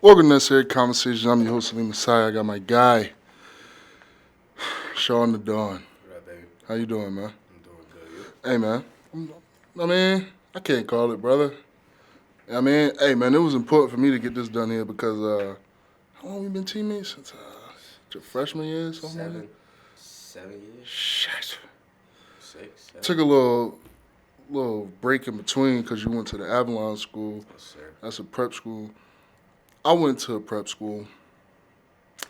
Welcome to Necessary Conversation. I'm your host, Saleem. I got my guy, Shawn the Dawn. What up, baby? How you doing, man? I'm doing good. You? Hey, man. I can't call it, brother. Hey, man, it was important for me to get this done here because how long we been teammates? Since your freshman year, something like that? 7 years? Shit. 6, 7. Took a little break in between because you went to the Avalon school. Yes, sir. That's a prep school. I went to a prep school. I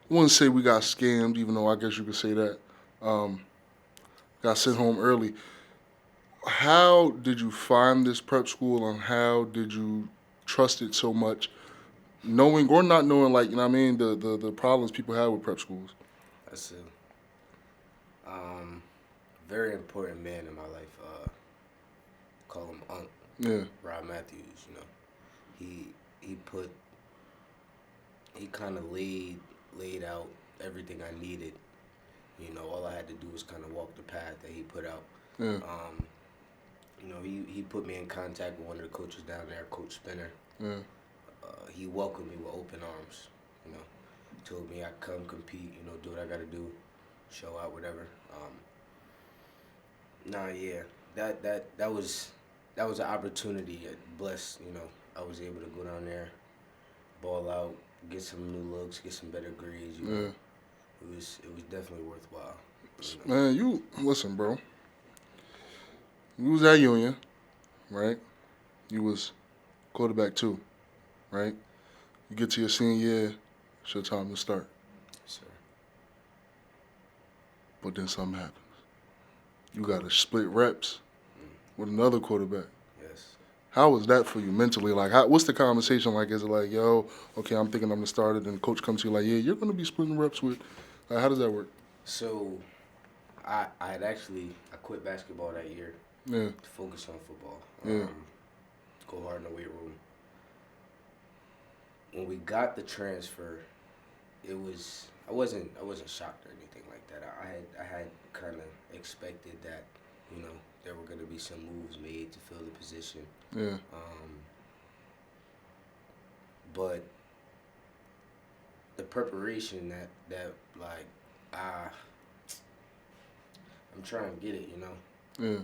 wouldn't say we got scammed, even though I guess you could say that. Got sent home early. How did you find this prep school, and how did you trust it so much, knowing or not knowing, like, you know what I mean, the problems people have with prep schools? That's a very important man in my life. Call him Unc. Yeah. Rob Matthews. He put he kind of laid out everything I needed. All I had to do was kind of walk the path that he put out. Yeah. He put me in contact with one of the coaches down there, Coach Spinner. Yeah. He welcomed me with open arms. Told me I'd come compete. Do what I got to do, show out, whatever. That was an opportunity. Blessed. I was able to go down there, ball out, get some new looks, get some better grades. Yeah. It was definitely worthwhile. Man, you listen, bro. You was at Union, right? You was quarterback too, right? You get to your senior year, it's your time to start. Yes, sir. But then something happens. You got to split reps with another quarterback. Yes. How was that for you mentally? Like, what's the conversation like? Is it like, yo, okay, I'm thinking I'm the starter, then coach comes to you like, yeah, you're going to be splitting reps with. Like, how does that work? So, I quit basketball that year. Yeah. To focus on football. Yeah. Go hard in the weight room. When we got the transfer, I wasn't shocked or anything like that. I had kind of expected that, there were going to be some moves made to fill the position. Yeah. But the preparation that I'm trying to get it, Yeah.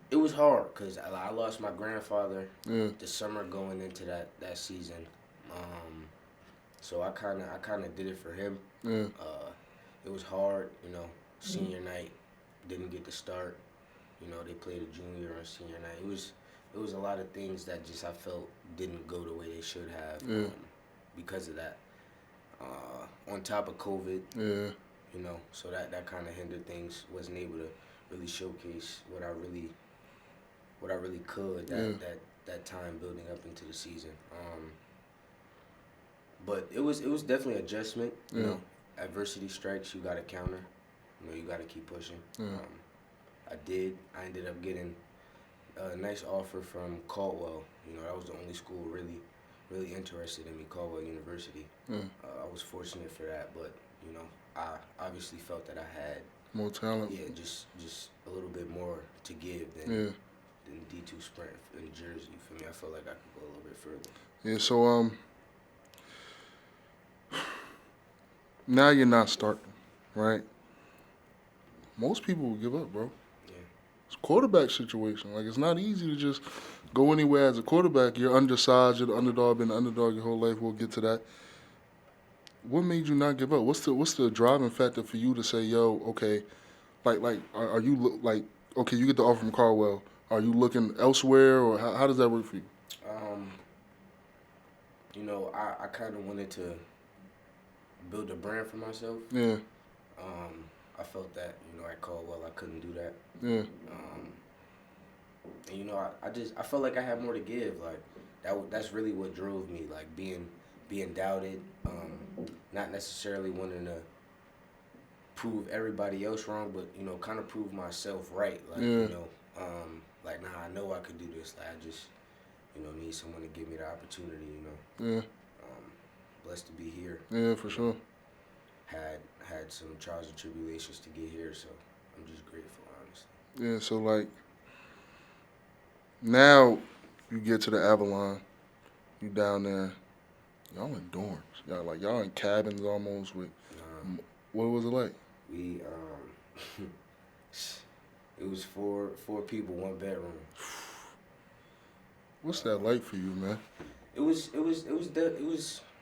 It was hard because I lost my grandfather Yeah. the summer going into that season. So I kind of did it for him. Yeah. It was hard, senior night, didn't get to start. They played a junior or senior night. It was a lot of things that just I felt didn't go the way they should have. Yeah. Because of that. On top of COVID. Yeah. So that kind of hindered things. Wasn't able to really showcase what I really could that time building up into the season. But it was definitely adjustment. Adversity strikes, you got to counter. You got to keep pushing. Yeah. I did. I ended up getting a nice offer from Caldwell. That was the only school really interested in me, Caldwell University. Yeah. I was fortunate for that, but I obviously felt that I had More talent. Yeah, just a little bit more to give than D2 Sprint in Jersey. For me, I felt like I could go a little bit further. Yeah. So now you're not starting, right? Most people will give up, bro. Yeah. It's a quarterback situation. Like, it's not easy to just go anywhere as a quarterback. You're undersized. You're the underdog. Been the underdog your whole life. We'll get to that. What made you not give up? What's the driving factor for you to say, yo, okay, are you like, okay, you get the offer from Caldwell. Are you looking elsewhere, or how does that work for you? I kind of wanted to build a brand for myself. Yeah. I felt that, at Caldwell, I couldn't do that. Yeah. And I felt like I had more to give. Like that's really what drove me. Like being doubted, not necessarily wanting to prove everybody else wrong, but kind of prove myself right. Like I know I could do this. Like I just need someone to give me the opportunity. Yeah. Blessed to be here. Yeah, for sure. Had some trials and tribulations to get here, so I'm just grateful, honestly. Yeah. So like now You get to the Avalon. You down there. Y'all in dorms. Y'all in cabins almost with. Um, What was it like? we it was four people, one bedroom. What's that like for you, man? It was.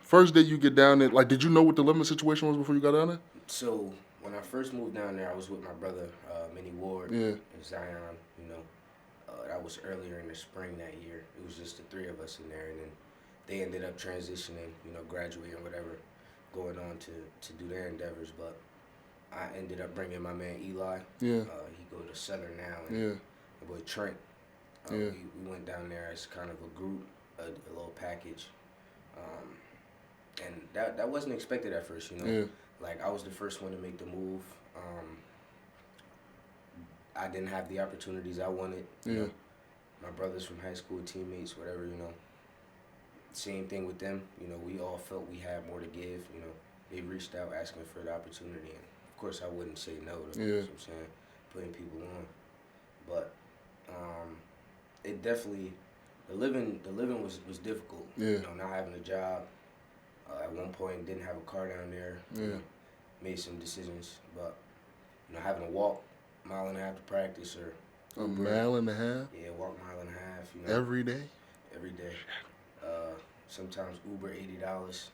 First day you get down there, like, did you know what the living situation was before you got down there? So when I first moved down there, I was with my brother, Minnie Ward, Yeah. and Zion. That was earlier in the spring that year. It was just the three of us in there, and then they ended up transitioning, graduating, whatever, going on to do their endeavors. But I ended up bringing my man Eli. Yeah. He go to Southern now, and Yeah. my boy Trent. Yeah. We went down there as kind of a group, a little package, and that wasn't expected at first. Yeah. Like I was the first one to make the move. I didn't have the opportunities I wanted. Yeah. My brothers from high school, teammates, whatever. Same thing with them. We all felt we had more to give. They reached out asking for the opportunity, and of course I wouldn't say no. To Yeah. You know what I'm saying, putting people on, but it definitely the living was difficult. Yeah. Not having a job. At one point, didn't have a car down there. Yeah. Made some decisions, but having to walk a mile and a half to practice or A Uber. mile and a half Yeah, walk a mile and a half. every day Every day. Sometimes Uber $80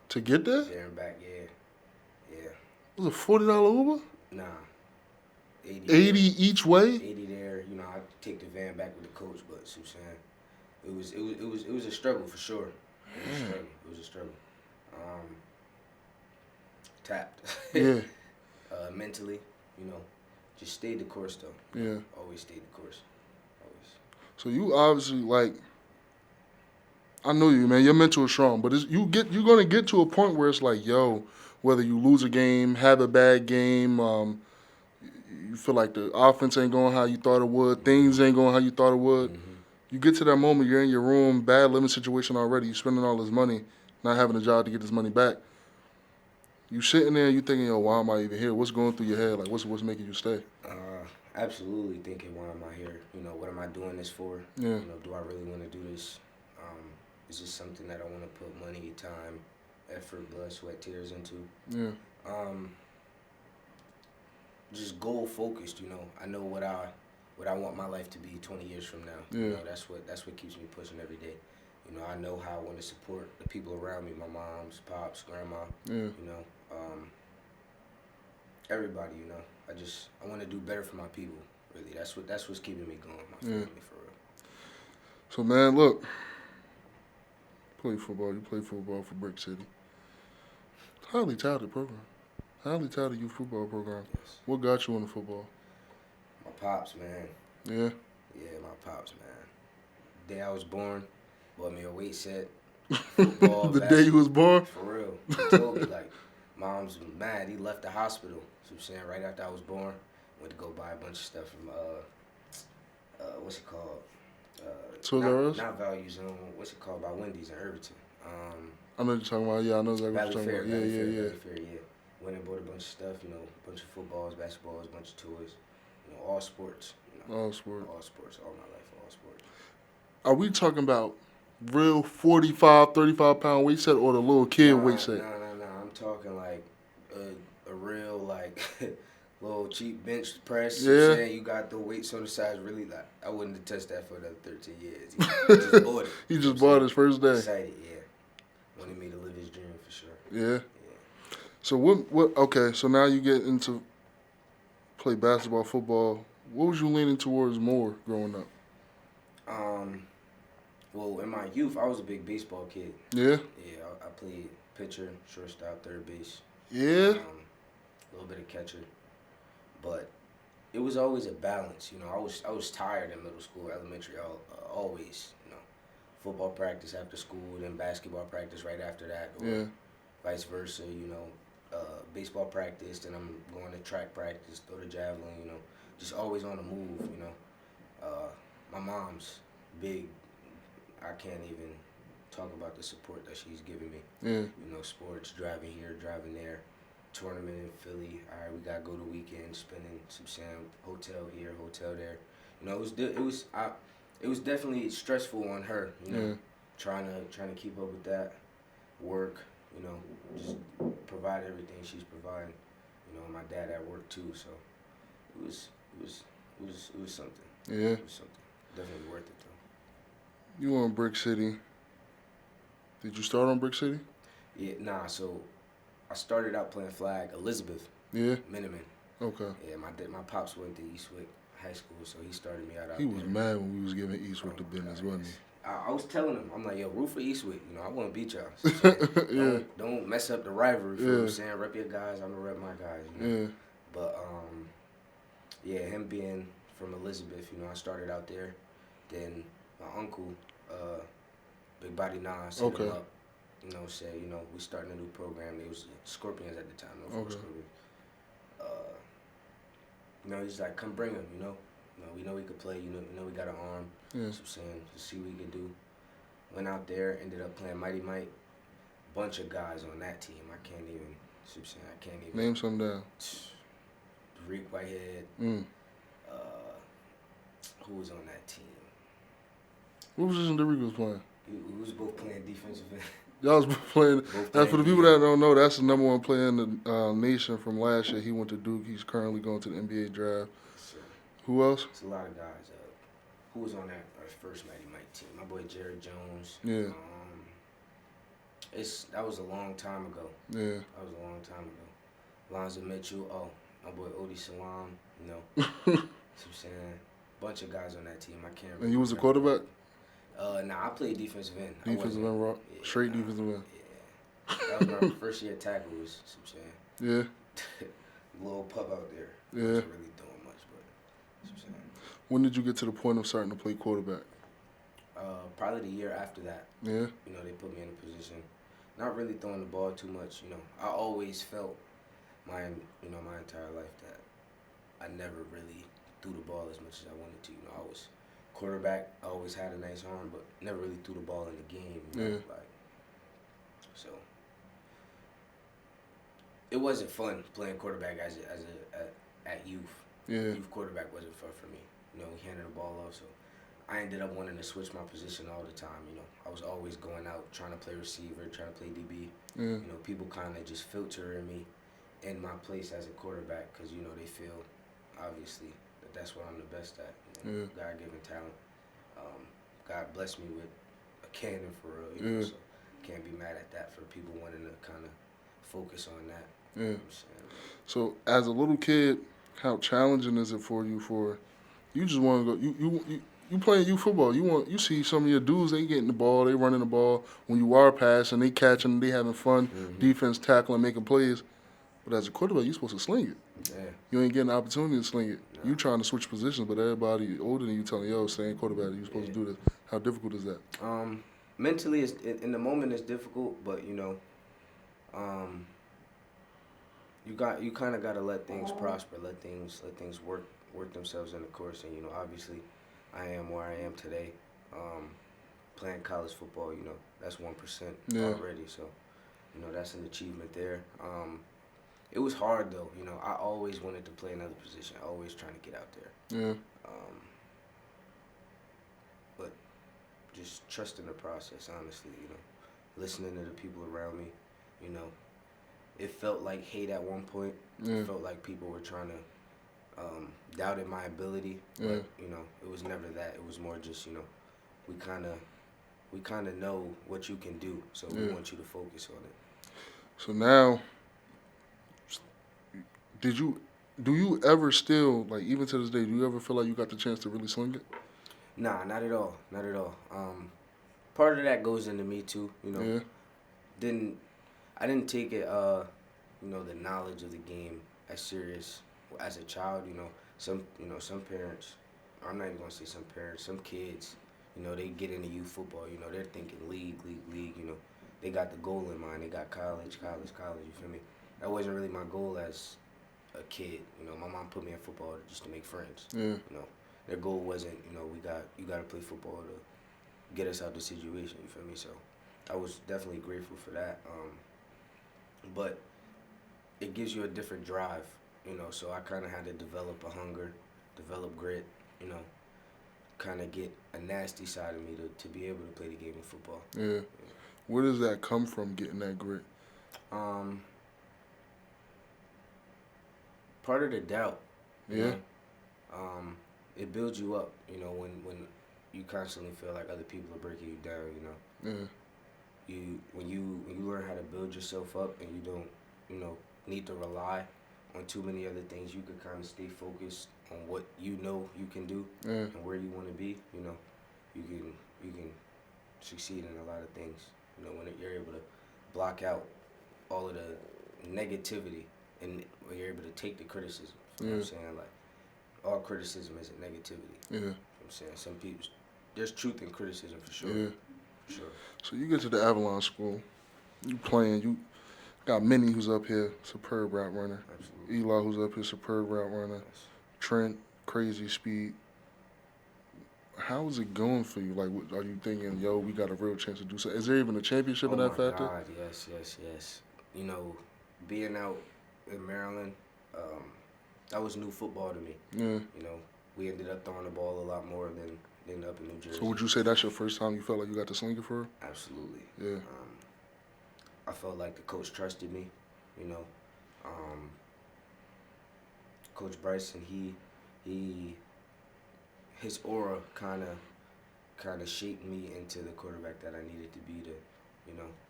to get there. there and back. Yeah. It was a $40 Uber. Nah. 80. 80 each way. 80 there. I take the van back with the coach, but see what I'm saying? It was a struggle for sure. It was a struggle. Tapped. Yeah. Mentally, just stayed the course though. Yeah. Always stayed the course. Always. So you obviously I know you, man. Your mental is strong, but you're gonna get to a point where it's like, yo, whether you lose a game, have a bad game, you feel like the offense ain't going how you thought it would, things ain't going how you thought it would. Mm-hmm. You get to that moment, you're in your room, bad living situation already. You're spending all this money, not having a job to get this money back. You sitting there, you thinking, yo, why am I even here? What's going through your head? Like, what's making you stay? Absolutely thinking, why am I here? What am I doing this for? Yeah. Do I really want to do this? Is this something that I want to put money, time, effort, blood, sweat, tears into? Yeah. Just goal focused. I know what I want my life to be 20 years from now. Yeah. That's what keeps me pushing every day. I know how I want to support the people around me, my moms, pops, grandma. Yeah. Everybody. I want to do better for my people. Really, that's what's keeping me going. My family, for real. So, man, look. You play football for Brick City. Highly touted program. Highly touted youth football program. Yes. What got you into football? My pops, man. Yeah. Yeah, my pops, man. Day I was born, bought me a weight set. Football, The day you was born? For real. He told me, mom's mad. He left the hospital. So I'm saying, right after I was born, went to go buy a bunch of stuff from, what's it called? Not Value Zone. What's it called? By Wendy's in Irvington. I know what you're talking about. Yeah, I know exactly what Valley you're talking Fair. about. Valley Fair, yeah. Went and bought a bunch of stuff, a bunch of footballs, basketballs, a bunch of toys, all sports. All sports. All sports, all my life, all sports. Are we talking about real 45, 35-pound weight set or the little kid weight set? No. I'm talking like a real little cheap bench press. Yeah. You know saying? You got the weights on the sides. Really, I wouldn't have touched that for another 13 years. He just bought it. He just bought his first day. Excited, yeah. Wanted me to live his dream for sure. Yeah. So what? Okay. So now you get into play basketball, football. What was you leaning towards more growing up? Well, in my youth, I was a big baseball kid. Yeah. Yeah, I played pitcher, shortstop, third base. Yeah. A little bit of catcher, but it was always a balance. I was tired in middle school, elementary, always. Football practice after school, then basketball practice right after that, or vice versa. Baseball practice, then I'm going to track practice, throw the javelin. Just always on the move. My mom's big. I can't even talk about the support that she's giving me. Yeah. Sports, driving here, driving there, tournament in Philly. All right, we gotta go to weekend, spending some hotel here, hotel there. it was definitely stressful on her, you know, Yeah. trying to keep up with that work, you know, just provide everything she's providing. You know, my dad at work too, so it was it was it was something. Yeah. It was something. Definitely worth it though. You on Brick City. Did you start on Brick City? Yeah, nah. So I started out playing flag, Elizabeth Yeah. Miniman. Okay. Yeah, my pops went to Eastwick High School, so he started me out He there. was mad when we was giving Eastwood the Oh my business, God, wasn't yes. I was telling him, I'm like, yo, root for Eastwick. You know, I want to beat y'all. he? So I'm saying, Yeah. don't mess up the rivalry. You know what I'm Yeah. saying? Rep your guys. I'm gonna rep my guys. You know? Yeah. But yeah, him being from Elizabeth, you know, I started out there. Then my uncle, Big Body Nas, hit Okay. him up. You know, said, you know, we starting a new program. They was Scorpions at the time, no Okay. Scorpions. You know, he's like, come bring him. We know he could play. You know we got an arm. Yeah. So I'm saying, to see what he could do. Went out there, ended up playing Mighty Mike. Bunch of guys on that team. I can't even. So I'm saying, I can't even. Name some down. Reek Whitehead. Mm. Who was on that team? What position Derek was playing? We was both playing defensive end. Y'all was playing. Both That's for the playing people D. that don't know. That's the number one player in the nation from last year. He went to Duke. He's currently going to the NBA draft. So, Who else? it's a lot of guys. Who was on that first Mighty Mike team? My boy Jared Jones. Yeah. That was a long time ago. Yeah. That was a long time ago. Lonzo Mitchell. Oh, my boy Odie Salam. You know. So I'm saying, bunch of guys on that team. I can't. And you was a quarterback? Nah, I played defensive end. Defensive end, rock. Yeah, Straight defensive end. Yeah. That was my first year tackle. Was so I'm saying. Yeah. Little pup out there. Yeah. Wasn't really doing much, but so I'm saying. When did you get to the point of starting to play quarterback? Probably the year after that. Yeah. You know, they put me in a position, not really throwing the ball too much. You know, I always felt my entire life that I never really threw the ball as much as I wanted to. You know, I was quarterback. I always had a nice arm, but never really threw the ball in the game. You know? Yeah. So it wasn't fun playing quarterback at youth. Yeah. Youth quarterback wasn't fun for me. You know, we handed the ball off, so I ended up wanting to switch my position all the time. You know, I was always going out trying to play receiver, trying to play DB. Yeah. You know, people kind of just filtering me in my place as a quarterback because, you know, they feel, obviously, that that's what I'm the best at. You know, Yeah. God-given talent. God blessed me with a cannon for real. You know, Yeah. so can't be mad at that for people wanting to kind of focus on that. Yeah. You know what I'm saying? So as a little kid, how challenging is it for you you just want to go you playing youth football. You see some of your dudes, they getting the ball, they running the ball. When you are passing, they catching, they having fun, defense tackling, making plays. But as a quarterback, you're supposed to sling it. Yeah. You ain't getting the opportunity to sling it. You trying to switch positions, but everybody older than you telling, yo, stay in quarterback, you're supposed to do this. How difficult is that? Mentally, in the moment, it's difficult, but you know, you kind of got to let things prosper, let things work themselves in the course, and you know, obviously, I am where I am today, playing college football. You know, that's 1% already, so you know that's an achievement there. It was hard though, you know. I always wanted to play another position, always trying to get out there. Yeah. But just trusting the process, honestly, you know, listening to the people around me, you know. It felt like hate at one point. Yeah. It felt like people were trying to doubted my ability, but you know, it was never that. It was more just, you know, we kind of know what you can do, so we want you to focus on it. So now, do you ever still, like, even to this day, do you ever feel like you got the chance to really sling it? Nah, not at all. Not at all. Part of that goes into me too, you know. Yeah. I didn't take it, you know, the knowledge of the game as serious as a child. You know, some parents, I'm not even gonna say some parents, some kids, you know, they get into youth football. You know, they're thinking league. You know, they got the goal in mind. They got college. You feel me? That wasn't really my goal as a kid. You know, my mom put me in football just to make friends. Yeah. You know, their goal wasn't, you know, you got to play football to get us out of the situation. You feel me? So I was definitely grateful for that. But it gives you a different drive, you know, so I kind of had to develop a hunger, develop grit, you know, kind of get a nasty side of me to be able to play the game of football. Yeah. Where does that come from, getting that grit? Um, Part of the doubt. You Yeah. know? It builds you up. You know, when you constantly feel like other people are breaking you down. You know, Yeah. when you learn how to build yourself up and you don't, need to rely on too many other things, you can kind of stay focused on what you know you can do Yeah. and where you want to be. You know, you can succeed in a lot of things. You know, when you're able to block out all of the negativity and when you're able to take the criticism. You know what I'm saying? Like, all criticism isn't negativity. Yeah. You know what I'm saying? Some people, there's truth in criticism for sure. Yeah. For sure. So you get to the Avalon School, you playing, you got Minnie who's up here, superb route runner. Absolutely. Eli who's up here, superb route runner. Yes. Trent, crazy speed. How is it going for you? Like, are you thinking, yo, we got a real chance to do so? Is there even a championship in that factor? Oh my God, yes. You know, being out in Maryland, that was new football to me. Yeah. You know, we ended up throwing the ball a lot more than up in New Jersey. So would you say that's your first time you felt like you got to sling it for real? Absolutely. Yeah. I felt like the coach trusted me. You know, Coach Bryson, his aura kind of shaped me into the quarterback that I needed to be to,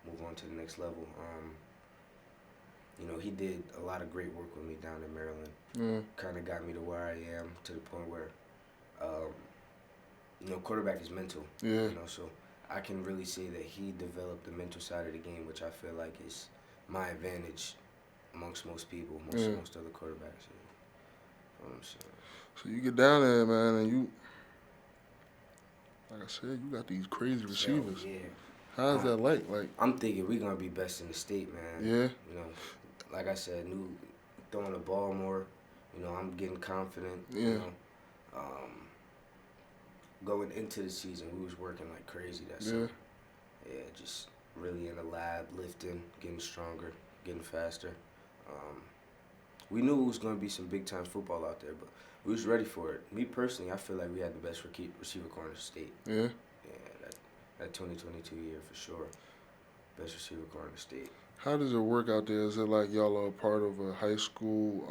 move on to the next level. He did a lot of great work with me down in Maryland. Yeah. Kind of got me to where I am, to the point where, quarterback is mental. Yeah. So I can really say that he developed the mental side of the game, which I feel like is my advantage amongst most people, most other quarterbacks. You know what I'm saying? So you get down there, man, and you, like I said, you got these crazy receivers. Yeah. How's that like? I'm thinking we're gonna be best in the state, man. Yeah. You know, like I said, throwing the ball more. I'm getting confident. Yeah. You know, going into the season, we was working like crazy that summer. Yeah, just really in the lab, lifting, getting stronger, getting faster. We knew it was going to be some big-time football out there, but we was ready for it. Me personally, I feel like we had the best receiver corps in the state. Yeah. Yeah, that 2022 year for sure. Best receiver corps in the state. How does it work out there? Is it like y'all are a part of a high school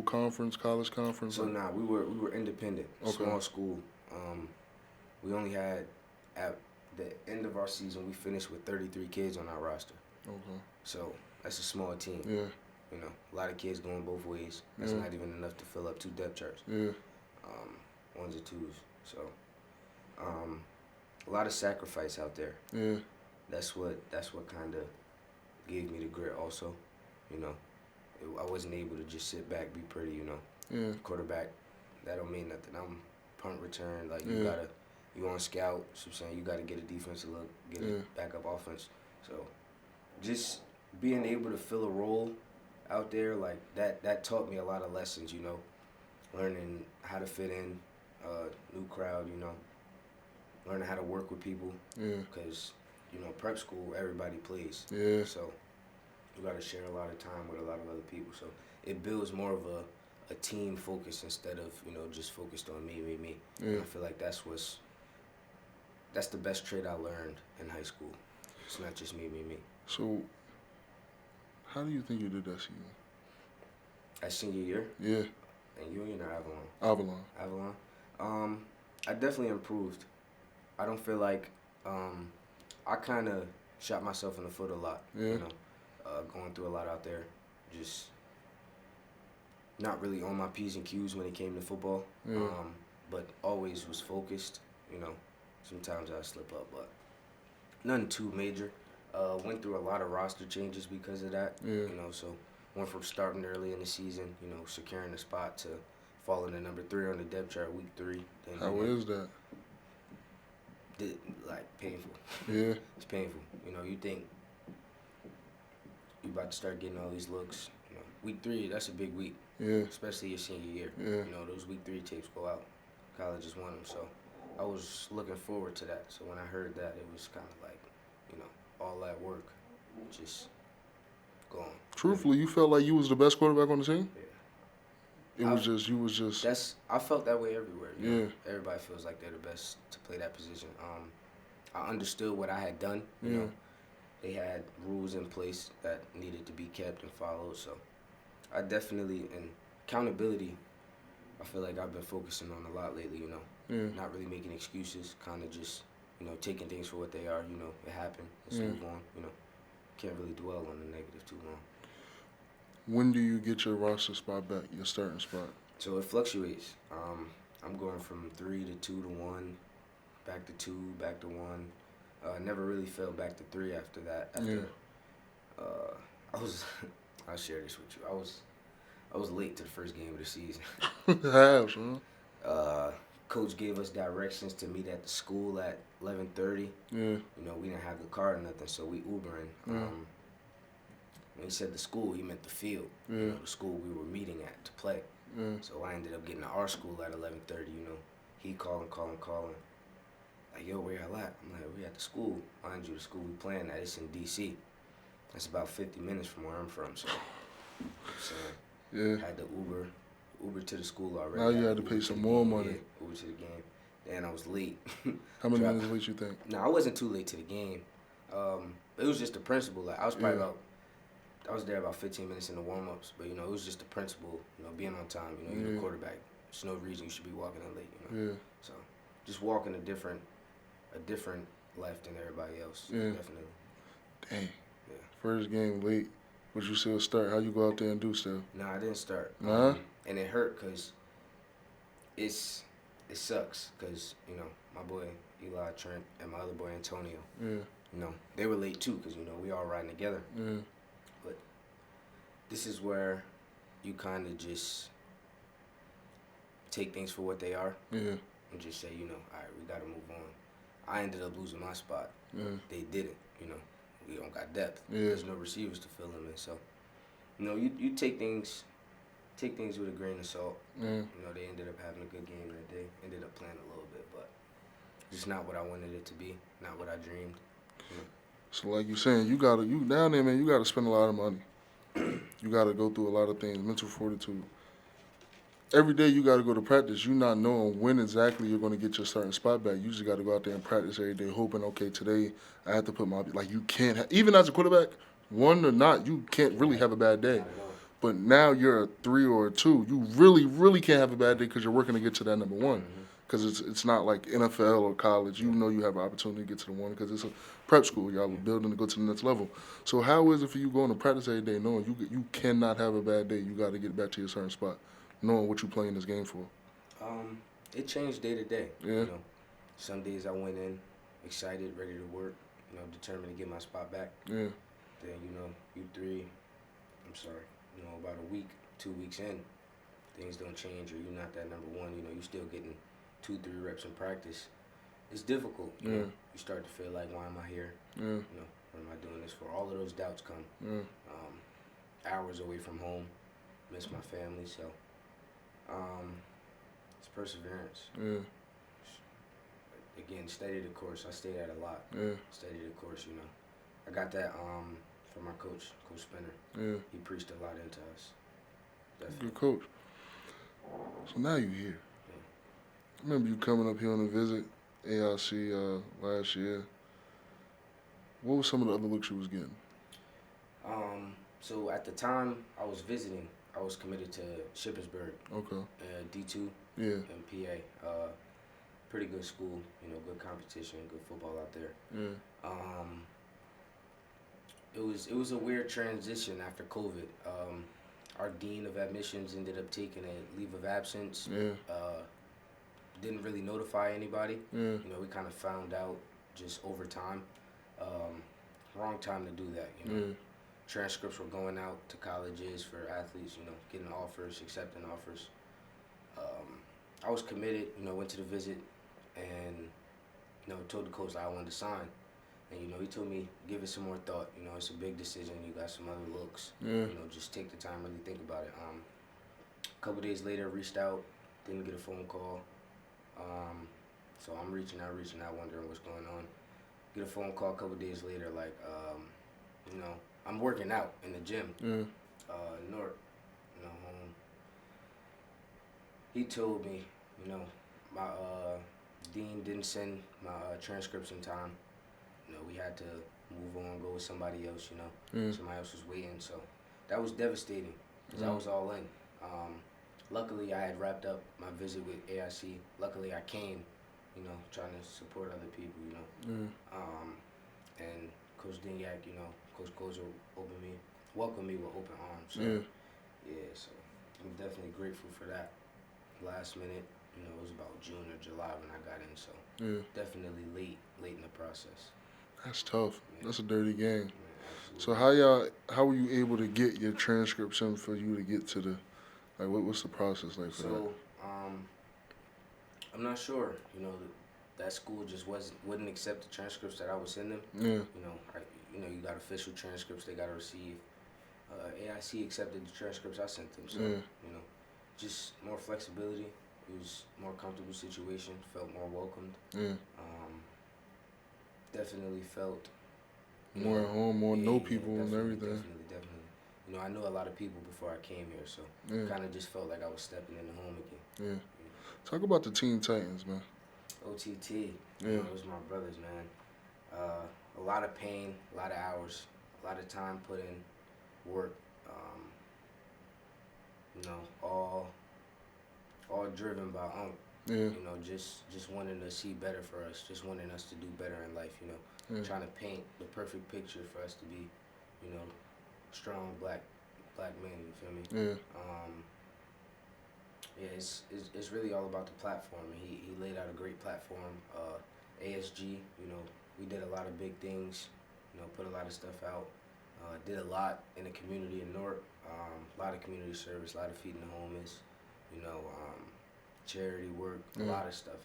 conference, college conference? So we were independent, small school. We only had, at the end of our season, we finished with 33 kids on our roster. Okay. So that's a small team. Yeah. A lot of kids going both ways. That's not even enough to fill up 2 depth charts. Yeah. Ones or twos. So, a lot of sacrifice out there. Yeah. That's what kind of gave me the grit. Also, I wasn't able to just sit back, be pretty. Yeah. Quarterback, that don't mean nothing. I'm punt return. Like you on scout. So I'm saying you gotta get a defensive look, get a backup offense. So, just being able to fill a role out there like that taught me a lot of lessons. Learning how to fit in, new crowd. Learning how to work with people. Yeah. Because prep school, everybody plays. Yeah. So you got to share a lot of time with a lot of other people. So it builds more of a team focus instead of just focused on me. Yeah. And I feel like that's the best trait I learned in high school. It's not just me. So, how do you think you did that season? At senior year? Yeah. In Union or Avalon? Avalon. I definitely improved. I don't feel like I kind of shot myself in the foot a lot. Yeah. Going through a lot out there, just not really on my P's and Q's when it came to football. Yeah. But always was focused. Sometimes I slip up, but nothing too major. Went through a lot of roster changes because of that. Yeah. So went from starting early in the season, securing a spot, to falling to number 3 on the depth chart week 3. Then, How is that? Painful. Yeah. It's painful. You think you about to start getting all these looks. Week 3, that's a big week. Yeah. Especially your senior year. Yeah. Those week 3 tapes go out. Colleges want them, so I was looking forward to that. So when I heard that, it was kind of like, all that work just gone. Truthfully, you felt like you was the best quarterback on the team? Yeah. It was just you was just I felt that way everywhere. You yeah know? Everybody feels like they're the best to play that position. I understood what I had done. You yeah know, they had rules in place that needed to be kept and followed. So I definitely and accountability. I feel like I've been focusing on a lot lately. You know, yeah not really making excuses. Kind of just taking things for what they are. You know, it happened. Let's yeah. move on. You know, can't really dwell on the negative too long. When do you get your roster spot back? Your starting spot? So it fluctuates. I'm going from 3 to 2 to 1, back to 2, back to 1. Never really fell back to 3 after that. After I was, I'll share this with you. I was late to the first game of the season. Halves, huh? Coach gave us directions to meet at the school at 11:30. Yeah, You know, we didn't have the car or nothing, so we Ubering. Yeah. When he said the school, he meant the field. yeah, You know, the school we were meeting at to play. yeah, So I ended up getting to our school at 11:30. You know, he calling. Like, yo, where y'all at? I'm like, we at the school. Mind you, the school we playing at, it's in D.C. That's about 50 minutes from where I'm from. So, yeah. had to Uber to the school already. Now you had to Uber pay some the more game, money. yeah, Uber to the game. Then I was late. How many Drop- minutes late you think? No, I wasn't too late to the game. It was just the principle. Like I was probably Yeah. I was there about 15 minutes in the warm-ups, but it was just the principle. Being on time. You're Yeah. the quarterback. There's no reason you should be walking in late. Yeah, So just walking a different life than everybody else. Yeah. Definitely. dang. Yeah. First game late, but you still start. How you go out there and do stuff? No, I didn't start. Nah? And it hurt because it sucks because my boy Eli Trent and my other boy Antonio. Yeah, They were late too because we all riding together. yeah, This is where you kind of just take things for what they are yeah, and just say, all right, we got to move on. I ended up losing my spot. yeah, They didn't. We don't got depth. Yeah. There's no receivers to fill them in. So, you take things with a grain of salt. yeah. They ended up having a good game that day. Ended up playing a little bit, but just not what I wanted it to be. Not what I dreamed. So like you saying, you down there, man. You gotta spend a lot of money. You gotta go through a lot of things. Mental fortitude. Every day you gotta go to practice. You not knowing when exactly you're gonna get your starting spot back. You just gotta go out there and practice every day, hoping, okay, today I have to put you can't even as a quarterback, one or not, you can't really have a bad day. Not at all. But now you're a 3 or a 2. You really, really can't have a bad day because you're working to get to that number 1. Because it's not like NFL or college. You know you have an opportunity to get to the 1 because it's a prep school. Y'all are building to go to the next level. So how is it for you going to practice every day knowing you cannot have a bad day? You got to get back to your certain spot, knowing what you're playing this game for. It changed day to day. Yeah. Some days I went in excited, ready to work, determined to get my spot back. Yeah, Then, about a week, 2 weeks in, things don't change or you're not that number 1. You're still getting 2-3 reps in practice. It's difficult. Yeah. You start to feel like, why am I here? yeah, What am I doing this for? All of those doubts come. yeah, Hours away from home, miss my family. So, it's perseverance. yeah, Again, study the course. I stayed at a lot. yeah, Study the course. I got that from my coach, Coach Spinner. yeah. He preached a lot into us. Definitely. Good coach. So now you're here. I remember you coming up here on a visit, ARC last year. What were some of the other looks you was getting? So at the time I was visiting, I was committed to Shippensburg, Okay. D2 Yeah, in PA. Pretty good school, good competition, good football out there. yeah, It was a weird transition after COVID. Our dean of admissions ended up taking a leave of absence. yeah, Didn't really notify anybody. yeah, We kind of found out just over time. Wrong time to do that. yeah, Transcripts were going out to colleges for athletes. Getting offers, accepting offers. I was committed. Went to the visit, and told the coach that I wanted to sign. And he told me, give it some more thought. It's a big decision. You got some other looks. yeah, Just take the time, really think about it. A couple days later, reached out, didn't get a phone call. So I'm reaching out, wondering what's going on. Get a phone call a couple days later, like, I'm working out in the gym, yeah, North, home. he told me, you know, my dean didn't send my transcripts in time. You know, we had to move on, go with somebody else. You know, somebody else was waiting. So that was devastating because I was all in. Luckily, I had wrapped up my visit with AIC. Luckily, I came, you know, trying to support other people. You know, and Coach Dignac, you know, Coach Kozer welcomed me with open arms. So, yeah, so I'm definitely grateful for that. Last minute, you know, it was about June or July when I got in, so definitely late in the process. That's tough. Yeah. That's a dirty game. Yeah, so how were you able to get your transcription for you to get to the, like, what's the process like for that? So, I'm not sure. You know, that school just wouldn't accept the transcripts that I would send them. Yeah. You know, you got official transcripts they got to receive. AIC accepted the transcripts I sent them, so you know, just more flexibility. It was more comfortable situation. Felt more welcomed. Definitely felt more at home, more know people and everything. Definitely. You know, I knew a lot of people before I came here, so kind of just felt like I was stepping into home again. Yeah. You know? Talk about the Teen Titans, man. OTT. You know, it was my brothers, man. A lot of pain, a lot of hours, a lot of time put in, work. You know, all driven by You know, just wanting to see better for us, just wanting us to do better in life. You know, trying to paint the perfect picture for us to be, you know, strong black men. You feel me? Yeah, it's really all about the platform. He laid out a great platform. ASG, you know, we did a lot of big things. You know, put a lot of stuff out. Did a lot in the community in Newark. A lot of community service, a lot of feeding the homeless. You know, charity work, a lot of stuff.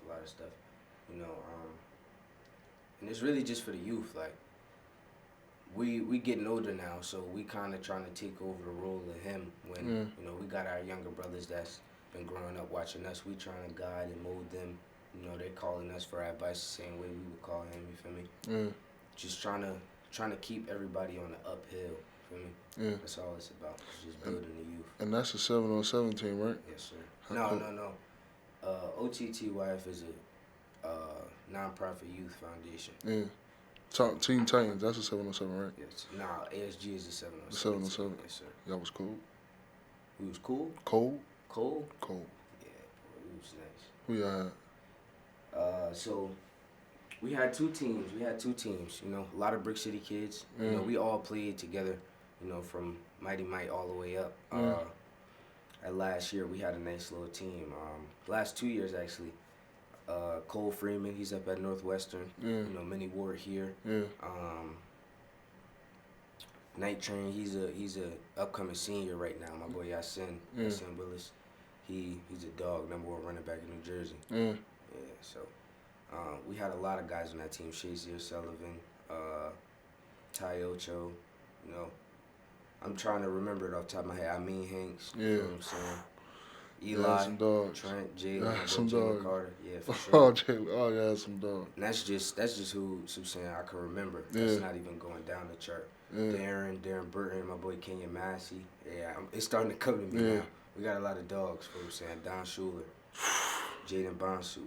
You know, and it's really just for the youth. Like, we getting older now, so we kind of trying to take over the role of him when you know, we got our younger brothers that's been growing up watching us. We trying to guide and mold them. You know, they calling us for advice the same way we would call him. You feel me? Just trying to keep everybody on the uphill. Feel me? That's all it's about. It's just building the youth. And that's a 7-on-7 team, right? Yes, sir. No. OTTYF is a nonprofit youth foundation. Teen Titans, that's a 7-on-7, right? Yes. Nah, ASG is a 7-on-7. 7-on-7. Yes, sir. That was cool. We was cool? Cold? Cold? Cold. Yeah, boy, we was nice. Who y'all had? So we had two teams. You know, a lot of Brick City kids. You know, we all played together. You know, from Mighty Might all the way up. At last year, we had a nice little team. Last 2 years, actually. Cole Freeman, he's up at Northwestern. You know, Minnie Ward here. Night Train, he's a upcoming senior right now. My boy Yasin Willis. He's a dog, #1 running back in New Jersey. Yeah, so we had a lot of guys on that team. Shazier Sullivan, Ty Ocho, you know. I'm trying to remember it off the top of my head. I mean Hanks, you know what I'm saying? Eli, some dogs. Trent, Jalen, Jalen Carter. Yeah, for sure. Yeah, some dogs. And that's just who I'm saying I can remember. That's not even going down the chart. Darren Burton, my boy Kenyon Massey. Yeah, it's starting to come to me now. We got a lot of dogs, for I'm saying. Don Schuler, Jaden Bonsu.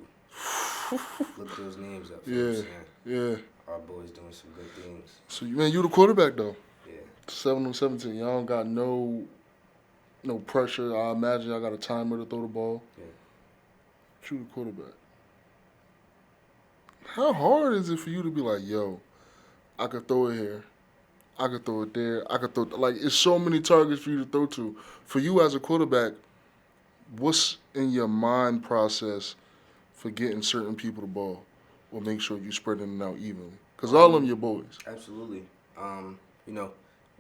Look those names up, for I'm saying. Yeah. Our boys doing some good things. So, man, you the quarterback, though. Yeah. 7-on-17. Y'all don't got no pressure. I imagine y'all got a timer to throw the ball. Yeah. You the quarterback. How hard is it for you to be like, yo, I could throw it here, I could throw it there, I could throw like, it's so many targets for you to throw to. For you as a quarterback, what's in your mind process for getting certain people the ball or make sure you spreading it out evenly? Because all of them your boys. Absolutely. You know,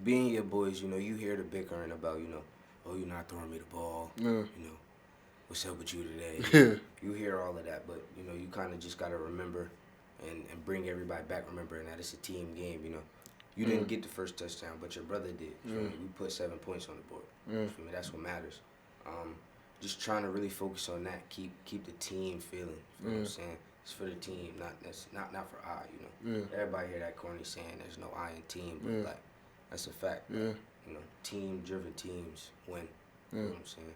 being your boys, you know, you hear the bickering about, you know, oh, you're not throwing me the ball. Yeah. You know, what's up with you today? Yeah. You hear all of that, but, you know, you kind of just got to remember and bring everybody back remembering that it's a team game, you know. You didn't get the first touchdown, but your brother did. We put 7 points on the board. For me, that's what matters. Just trying to really focus on that. Keep the team feeling. You know what I'm saying? It's for the team, not for I. You know, everybody hear that corny saying there's no I in team, but like that's a fact. You know, team-driven teams win. You know what I'm saying?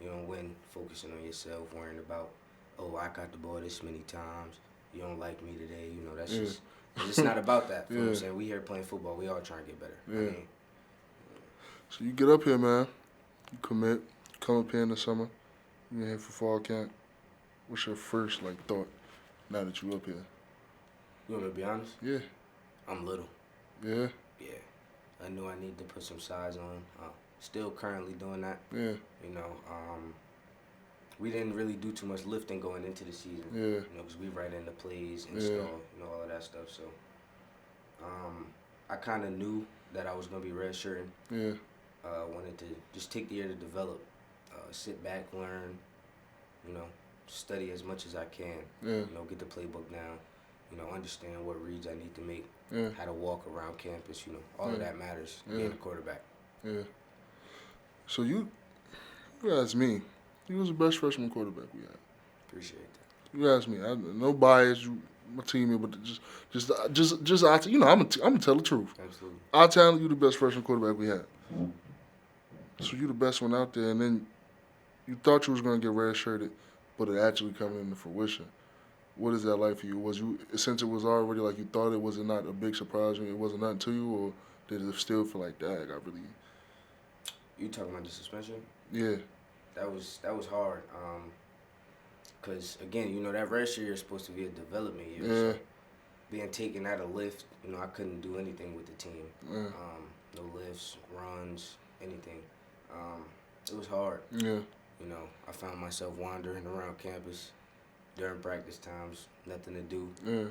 You don't win focusing on yourself, worrying about, oh, I got the ball this many times. You don't like me today. You know, that's Yeah. just, it's not about that. You know what I'm Yeah. saying? We here playing football. We all trying to get better. Yeah. I mean, So you get up here, man. You commit. Come up here in the summer. You're here for fall camp. What's your first thought now that you up here? you want me to be honest? Yeah. I'm little. Yeah. Yeah. I knew I need to put some size on. Still currently doing that. Yeah. You know, we didn't really do too much lifting going into the season. Yeah. You know, because we right into plays, install, all of that stuff. So, I kind of knew that I was gonna be redshirting. Yeah. Wanted to just take the year to develop, sit back, learn, you know, study as much as I can. Yeah. You know, get the playbook down. You know, understand what reads I need to make. Yeah. How to walk around campus. You know, all of that matters. Yeah. Being a quarterback. Yeah. So you asked me. You was the best freshman quarterback we had. Appreciate that. You asked me. No bias. You my teammate, but just I'm gonna tell the truth. Absolutely. I tell you the best freshman quarterback we had. So you the best one out there, and then you thought you was gonna get redshirted, but it actually coming into fruition. What is that like for you? Was you since it was already like you thought it, was it not a big surprise? It wasn't nothing to you, or did it still feel like that? I really. You talking about the suspension? Yeah. That was hard. Cause again, you know that redshirt year is supposed to be a development year. Yeah. So being taken out of lift, you know, I couldn't do anything with the team. Yeah. No lifts, runs, anything. It was hard. Yeah. You know, I found myself wandering around campus during practice times, nothing to do. Yeah.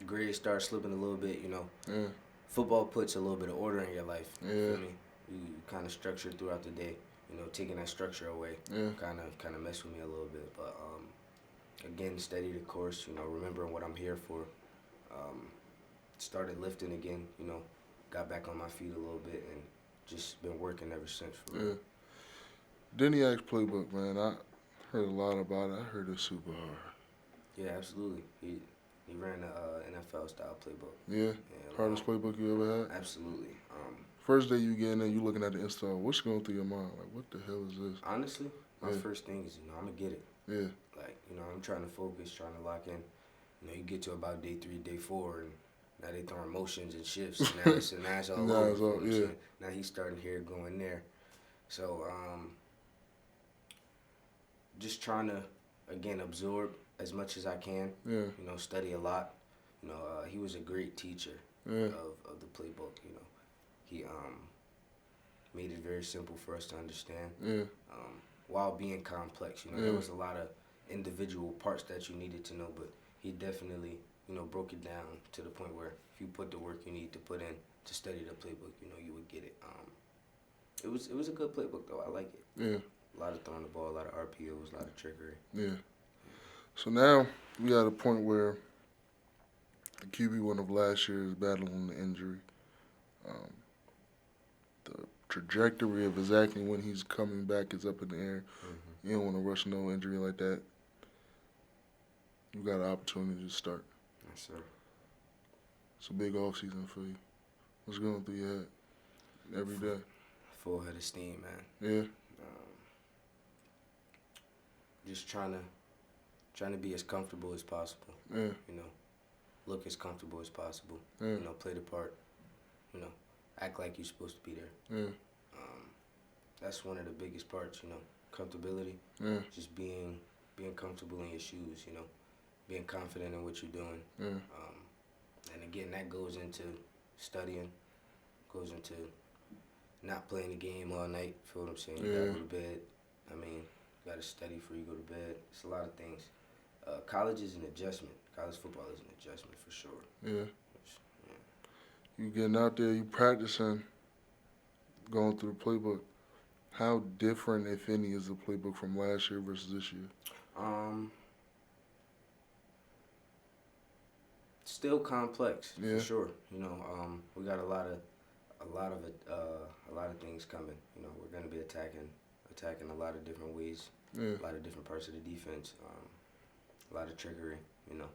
Grades start slipping a little bit. You know, Yeah. football puts a little bit of order in your life. You Yeah. feel me? You kind of structure throughout the day. You know, taking that structure away, Yeah. kind of messed with me a little bit. But again, steady the course. You know, remembering what I'm here for. Started lifting again. You know, got back on my feet a little bit and just been working ever since. For real. Yeah. Deniak's playbook, man. I heard a lot about it. I heard it's super hard. Yeah, absolutely. He ran the NFL style playbook. Yeah. Hardest playbook you ever had? Absolutely. First day you get in there, you looking at the install. What's going through your mind? Like, what the hell is this? Honestly, my first thing is, you know, I'm gonna get it. Yeah. Like, you know, I'm trying to focus, trying to lock in. You know, you get to about day 3, day 4, and now they throwing motions and shifts. And now it's all Now over. it's all- you know what I'm yeah. saying? Now he's starting here, going there. So, just trying to, again, absorb as much as I can. Yeah. You know, study a lot. You know, he was a great teacher Yeah. of the playbook. You know, he made it very simple for us to understand. Yeah. While being complex. You know, there was a lot of individual parts that you needed to know, but he definitely, you know, broke it down to the point where if you put the work you need to put in to study the playbook, you know, you would get it. It was a good playbook though. I like it. Yeah. A lot of throwing the ball, a lot of RPOs, a lot of trickery. Yeah. So now we at a point where the QB1 of last year is battling the injury. The trajectory of exactly when he's coming back is up in the air. Mm-hmm. You don't want to rush no injury like that. You got an opportunity to start. Yes, sir. It's a big offseason for you. What's going through your head every day? Full head of steam, man. Yeah. Just trying to be as comfortable as possible. Yeah. You know, look as comfortable as possible. Yeah. You know, play the part. You know, act like you're supposed to be there. Yeah. That's one of the biggest parts. You know, comfortability. Yeah. Just being comfortable in your shoes. You know, being confident in what you're doing. Yeah. And again, that goes into studying. Goes into not playing the game all night. Feel what I'm saying? You gotta go to bed. I mean, you gotta study before you go to bed. It's a lot of things. College is an adjustment. College football is an adjustment for sure. Yeah. You getting out there, you practicing, going through the playbook. How different, if any, is the playbook from last year versus this year? Still complex Yeah. for sure. You know, we got a lot of things coming. You know, we're gonna be attacking a lot of different ways, Yeah. a lot of different parts of the defense, a lot of trickery. You know,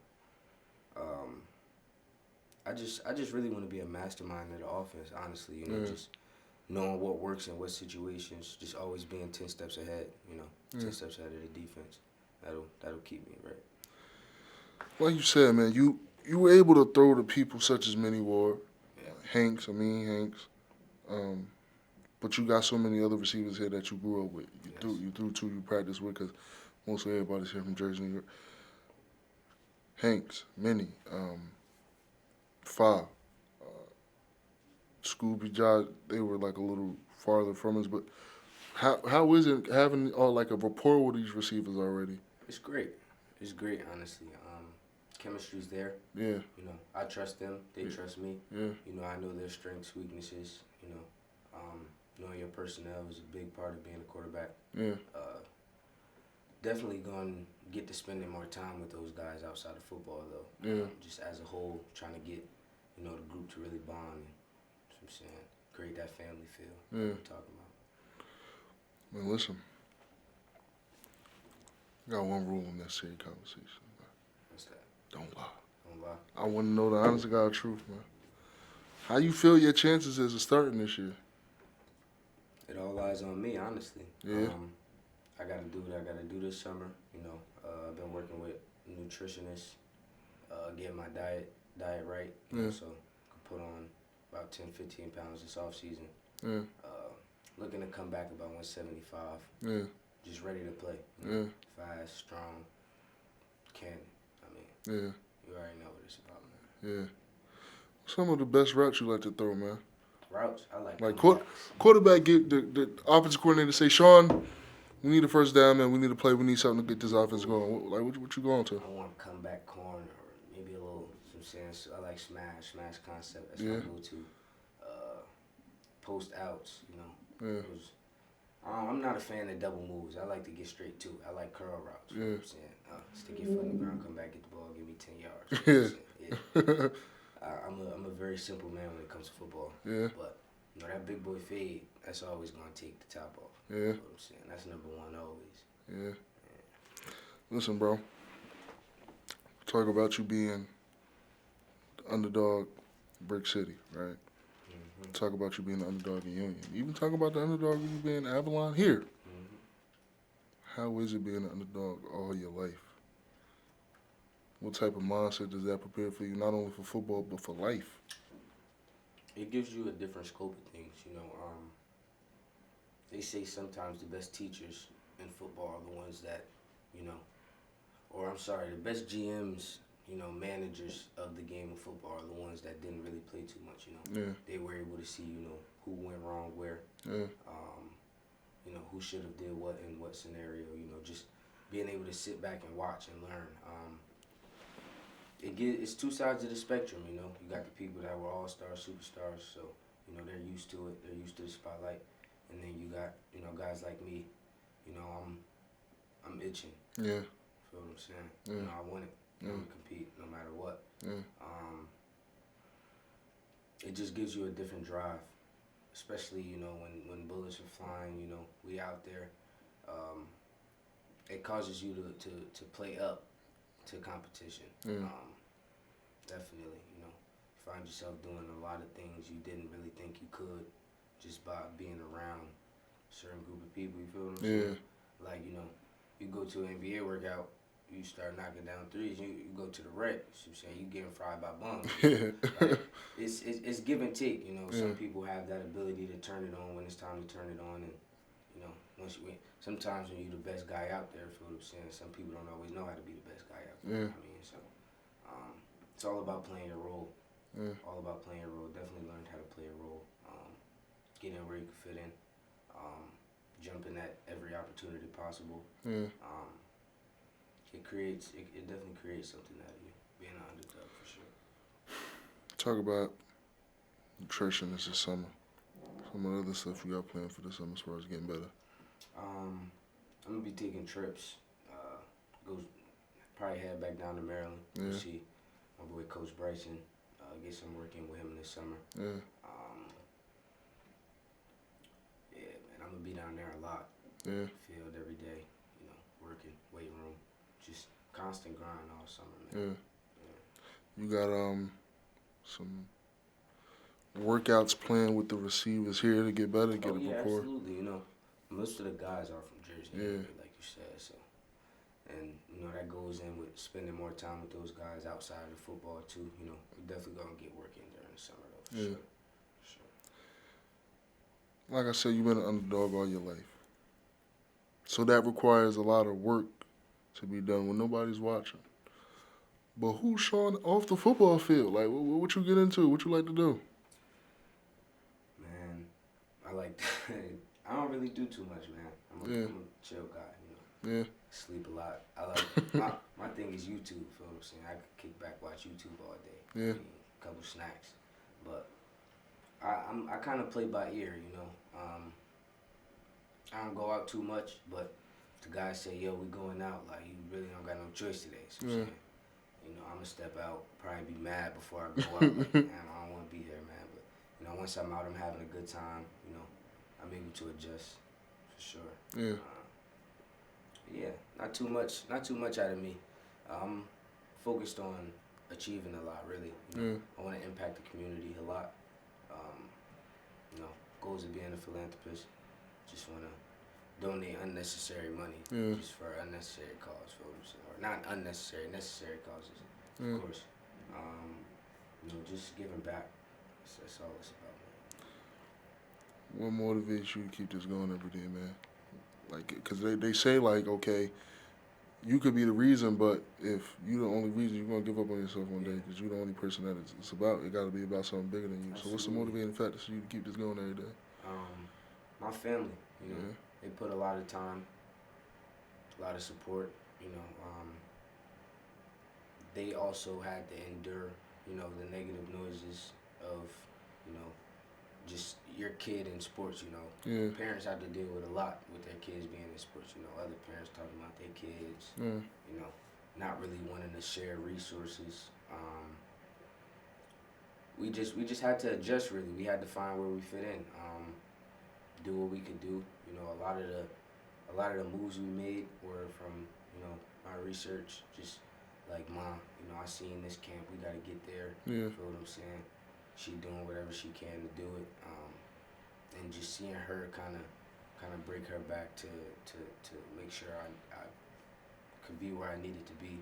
I just really want to be a mastermind of the offense. Honestly, you know, Yeah. just knowing what works in what situations, just always being 10 steps ahead, 10 Yeah. steps ahead of the defense. That'll keep me right. Like you said, man, you were able to throw to people such as Minnie Ward, Yeah. Hanks. Um, but you got so many other receivers here that you grew up with. Yes. You threw to, you practiced with, because mostly everybody's here from Jersey, New York. Hanks, Minnie, Fa, Scooby, Josh, they were like a little farther from us. But how is it having like a rapport with these receivers already? It's great. It's great, honestly. Chemistry's there. Yeah, I trust them. They Yeah. trust me. yeah, I know their strengths, weaknesses. Knowing your personnel is a big part of being a quarterback. yeah, Definitely going to get to spending more time with those guys outside of football, though. yeah. Just as a whole, trying to get, the group to really bond. That's what I'm saying. Create that family feel. Yeah. I'm talking about. Man, listen, I got one rule in this serious conversation. What's that? Don't lie. Don't lie. I want to know the honest to God truth, man. How you feel your chances as a starting this year? It all lies on me, honestly. Yeah. I got to do what I got to do this summer. I've been working with nutritionists, getting my diet right. Yeah. So I could put on about 10, 15 pounds this offseason. Yeah, Looking to come back about 175. yeah, Just ready to play. yeah, Fast, strong, can. yeah, You already know what it's about, man. yeah. Some of the best routes you like to throw, man. Routes, I like Like comebacks. quarterback get the offensive coordinator say, Shawn, we need a first down, man. We need to play. We need something to get this offense going. What you going to? I want comeback corn or maybe a little some sense. I like smash concept. That's Yeah. my go-to. Post outs, Yeah, 'cause, I'm not a fan of double moves. I like to get straight to it. I like curl routes. You know what I'm saying? Stick your foot in the ground, come back, get the ball, give me 10 yards. You know what I'm saying? Yeah. I'm a very simple man when it comes to football. yeah, But that big boy fade, that's always gonna take the top off. yeah, You know what I'm saying? That's number one always. yeah. Listen, bro. Talk about you being the underdog, Brick City, right? Mm-hmm. Talk about you being the underdog in Union. Even talk about the underdog you being Avalon here. Mm-hmm. How is it being an underdog all your life? What type of mindset does that prepare for you, not only for football, but for life? It gives you a different scope of things. They say sometimes the best teachers in football are the ones that, or I'm sorry, the best GMs, managers of the game of football are the ones that didn't really play too much. Yeah, They were able to see, who went wrong where, yeah, who should have did what in what scenario. Just being able to sit back and watch and learn. It's two sides of the spectrum. You got the people that were all-stars, superstars, so they're used to it. They're used to the spotlight, and then you got guys like me. I'm itching. yeah, Feel what I'm saying? Yeah. I want it. I want to compete no matter what. yeah, It just gives you a different drive, especially when bullets are flying. We out there. It causes you to play up to competition. Yeah. Definitely, you find yourself doing a lot of things you didn't really think you could just by being around a certain group of people. You feel what I'm saying? yeah, Like, you go to an NBA workout, you start knocking down threes, you go to the rec, you know, you getting fried by bums. Like, it's give and take. Some Yeah. people have that ability to turn it on when it's time to turn it on, and sometimes when you're the best guy out there, feel what I'm saying, some people don't always know how to be the best guy out there. Yeah. So it's all about playing your role. yeah, All about playing a role. Definitely learned how to play a role. Get in where you can fit in. Jumping at every opportunity possible. yeah. It definitely creates something out of you, being an underdog for sure. Talk about nutrition this summer. Some of the other stuff you got planned for this summer as far as getting better. I'm gonna be taking trips. Go probably head back down to Maryland. Go Yeah. see my boy Coach Bryson. Get some work in with him this summer. Yeah, Yeah, man, I'm gonna be down there a lot. yeah, Field every day. Working, weight room, just constant grind all summer, man. yeah. You got some workouts planned with the receivers here to get better, get Oh a yeah, rapport? absolutely. You know, most of the guys are from Jersey, Yeah. like you said. So, and you know that goes in with spending more time with those guys outside of football too. You know, we're definitely gonna get work in during the summer though, for Yeah. sure. For sure. Like I said, you've been an underdog all your life. So that requires a lot of work to be done when nobody's watching. But who's Shawn off the football field? Like, what you get into? What you like to do? Man, I like. I don't really do too much, man. Yeah. I'm a chill guy. You know, Yeah. sleep a lot. I like my thing is YouTube. Feel what I'm saying? I could kick back, watch YouTube all day. Yeah. I mean, a couple snacks, but I kind of play by ear. You know, I don't go out too much, but if the guys say, "Yo, we going out," like you really don't got no choice today. So I'm Yeah. saying, you know, I'm gonna step out, probably be mad before I go out. Like, man, I don't want to be there, man. But you know, once I'm out, I'm having a good time. You know, I'm able to adjust for sure. Yeah. Yeah, not too much out of me. I'm focused on achieving a lot, really. You know, Yeah. I want to impact the community a lot. You know, goals of being a philanthropist. Just want to donate unnecessary money, Yeah. just for unnecessary cause, for what I'm saying. Or not unnecessary, necessary causes, Yeah. of course. You know, just giving back. That's all it's about, man. What motivates you to keep this going every day, man? Like, because they say, like, okay, you could be the reason, but if you the only reason, you're going to give up on yourself one day because you're the only person that it's about. It got to be about something bigger than you. So what's the Absolutely. motivating factor for you to keep this going every day? My family, you know, Yeah. they put a lot of time, a lot of support, you know. They also had to endure, you know, the negative noises of, you know, just your kid in sports, you know. Yeah. Parents have to deal with a lot with their kids being in sports, you know. Other parents talking about their kids, Yeah. you know, not really wanting to share resources. We just had to adjust, really. We had to find where we fit in, do what we could do. You know, a lot of the moves we made were from, you know, my research. Just like, Mom, you know, I seen this camp. We got to get there. Yeah. Feel what I'm saying? She doing whatever she can to do it, and just seeing her kind of break her back to make sure I could be where I needed to be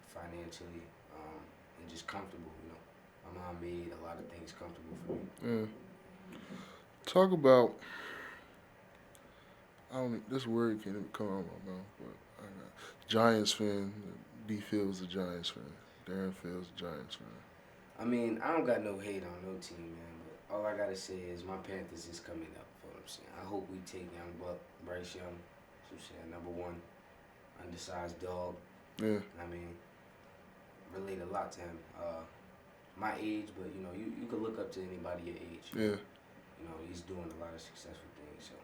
financially, and just comfortable. You know, my mom made a lot of things comfortable for me. Yeah. Talk about, I don't, this word can't even come out of my mouth, but I got Giants fan. D Phil's a Giants fan. Darren Phil's a Giants fan. I mean, I don't got no hate on no team, man. But all I gotta say is my Panthers is coming up. For what I'm saying, I hope we take young Buck, Bryce Young. So I'm saying, #1, undersized dog. Yeah. I mean, relate a lot to him. My age, but you know, you could look up to anybody your age. Yeah. You know, he's doing a lot of successful things. So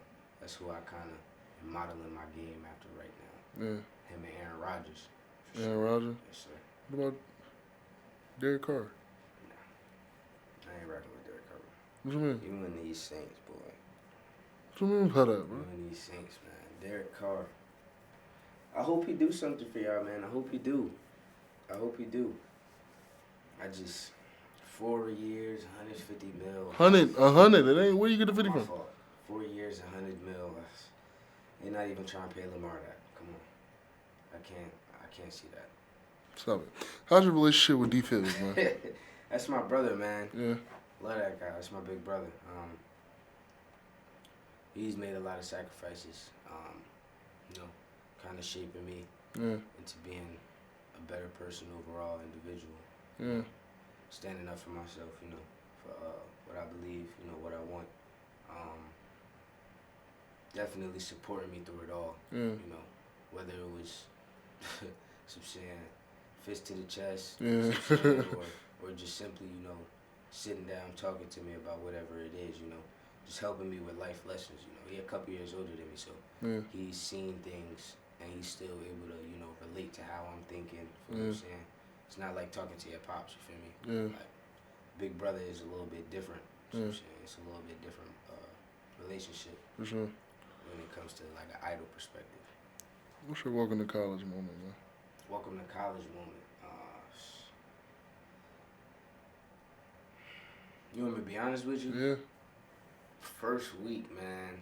that's who I kind of am modeling my game after right now. Yeah. Him and Aaron Rodgers. for Aaron sure. Rodgers. Yes, sir. What about Derek Carr? I ain't rocking with Derek Carr. What you mean? You and these Saints, boy. What you mean by that, bro? You and these Saints, man. Derek Carr. I hope he do something for y'all, man. I hope he do. I hope he do. I just 4 years, 150 mil. 100. It ain't. Where you get the 50 My from? fault. 4 years, 100 mil. They're not even trying to pay Lamar that. Come on. I can't see that. Stop it. How's your relationship with D Phil's, man? That's my brother, man. Yeah. Love that guy. That's my big brother. He's made a lot of sacrifices. You know, kind of shaping me Yeah. into being a better person overall, individual. Yeah. Standing up for myself, you know, for what I believe, you know, what I want. Definitely supporting me through it all. Yeah. You know, whether it was some saying fist to the chest, Yeah. some saying, or just simply, you know, sitting down talking to me about whatever it is, you know, just helping me with life lessons. You know, he's a couple years older than me, so Yeah. he's seen things and he's still able to, you know, relate to how I'm thinking. You know what I'm Yeah. saying? It's not like talking to your pops, you feel me? Yeah. Like, big brother is a little bit different. You know what I'm Yeah. saying? It's a little bit different relationship For sure. when it comes to like an idol perspective. What's your welcome to college moment, man? Welcome to college moment. You want me to be honest with you? Yeah. First week, man,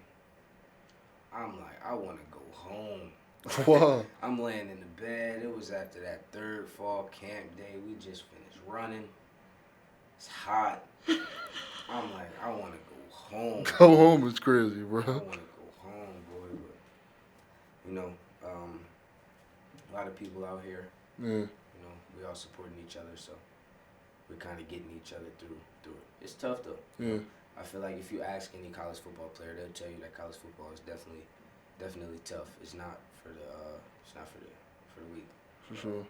I'm like, I want to go home. Wow. I'm laying in the bed. It was after that third fall camp day. We just finished running. It's hot. I'm like, I want to go home. Go home is crazy, bro. I want to go home, boy. But, a lot of people out here, Yeah. we all supporting each other, so we're kind of getting each other through it. It's tough, though. Yeah. I feel like if you ask any college football player, they'll tell you that college football is definitely tough. It's not for the weak. For sure.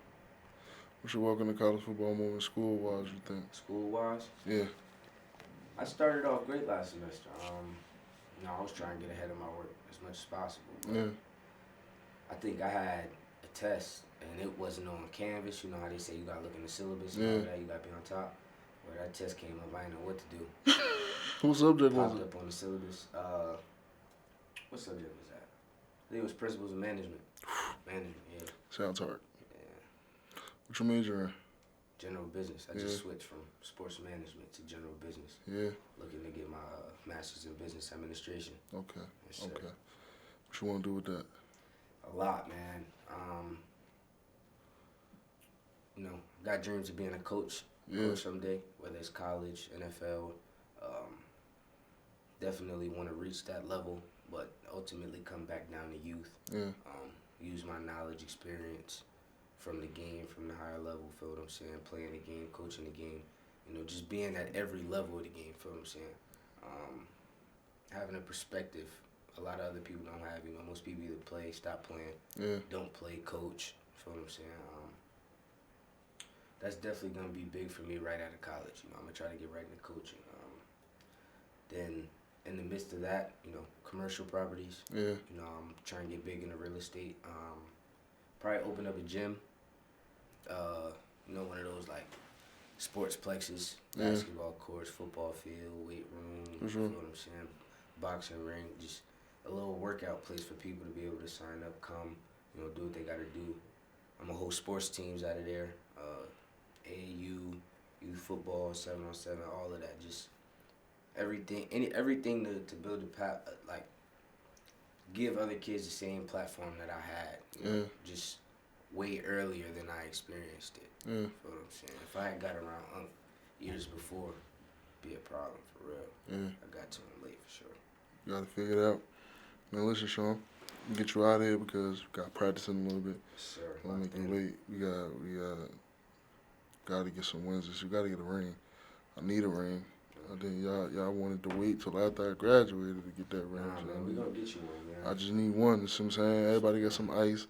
What's your welcome to college football moment school-wise, you think? School-wise, Yeah. I started off great last semester. I was trying to get ahead of my work as much as possible. But Yeah. I think I had a test, and it wasn't on Canvas. You know how they say you got to look in the syllabus and all Yeah. that. You got to be on top. Well, that test came up. I didn't know what to do. What subject was Popped it? up on the syllabus. What subject was that? I think it was Principles of Management. Management, yeah. Sounds hard. Yeah. What you major in? General business. I Yeah. just switched from sports management to general business. Yeah. Looking to get my master's in business administration. Okay. Yes, sir. Okay. What you want to do with that? A lot, man. Got dreams of being a coach. Yeah. Coach someday, whether it's college, NFL. Definitely want to reach that level, but ultimately come back down to youth. Yeah. Use my knowledge, experience from the game, from the higher level. Feel what I'm saying? Playing the game, coaching the game. Just being at every level of the game. Feel what I'm saying? Having a perspective a lot of other people don't have. Most people either play, stop playing, Yeah. don't play, coach. Feel what I'm saying? That's definitely gonna be big for me right out of college. I'm gonna try to get right into coaching. Then in the midst of that, commercial properties. Yeah. I'm trying to get big into real estate. Probably open up a gym. One of those like sports plexes, Yeah. basketball courts, football field, weight room. For sure. You know what I'm saying? Boxing ring, just a little workout place for people to be able to sign up, come, do what they got to do. I'm gonna host sports teams out of there. AAU, youth football, 7-on-7, all of that. Just everything to build give other kids the same platform that I had. Yeah. Just way earlier than I experienced it. Yeah. You know what I'm saying? If I had got around years before, it'd be a problem for real. Yeah. I got to them late for sure. You got to figure it out. Now listen, Shawn, we'll get you out of here because we got practicing a little bit. Yes, sir. Don't make it late. We got to get some wins. You got to get a ring. I need a ring. I think y'all wanted to wait till after I graduated to get that ring. Nah, man, we gonna get you one, man. I just need one. You see what I'm saying? Everybody got some ice.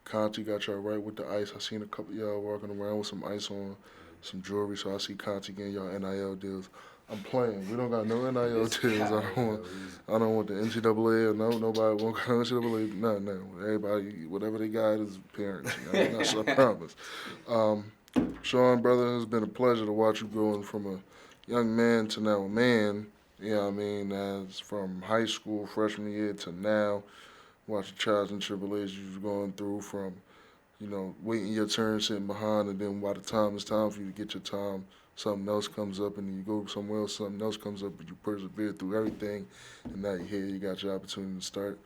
Conti got y'all right with the ice. I seen a couple of y'all walking around with some ice on, some jewelry. So I see Conti getting y'all NIL deals. I'm playing. We don't got no NIL deals. I don't want the NCAA or nobody won't got no NCAA. No. Everybody, whatever they got is parents. That's what I promise. Shawn, brother, it's been a pleasure to watch you going from a young man to now a man. You know what I mean? As from high school, freshman year to now, watch the trials and tribulations you're going through from, waiting your turn, sitting behind, and then by the time it's time for you to get your time, something else comes up, and then you go somewhere else, something else comes up, but you persevere through everything, and now you're here, you got your opportunity to start.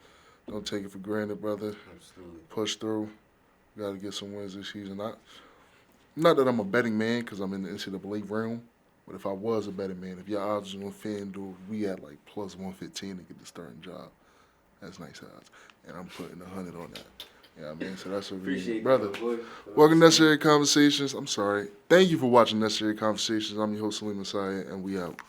Don't take it for granted, brother. Absolutely. Push through. Got to get some wins this season. Not that I'm a betting man because I'm in the NCAA realm, but if I was a betting man, if your odds was on FanDuel, we at like plus 115 to get the starting job. That's nice odds. And I'm putting 100 on that. Yeah, I mean, so that's what we need. Brother, welcome to Necessary Conversations. I'm sorry. Thank you for watching Necessary Conversations. I'm your host, Saleem, and we out.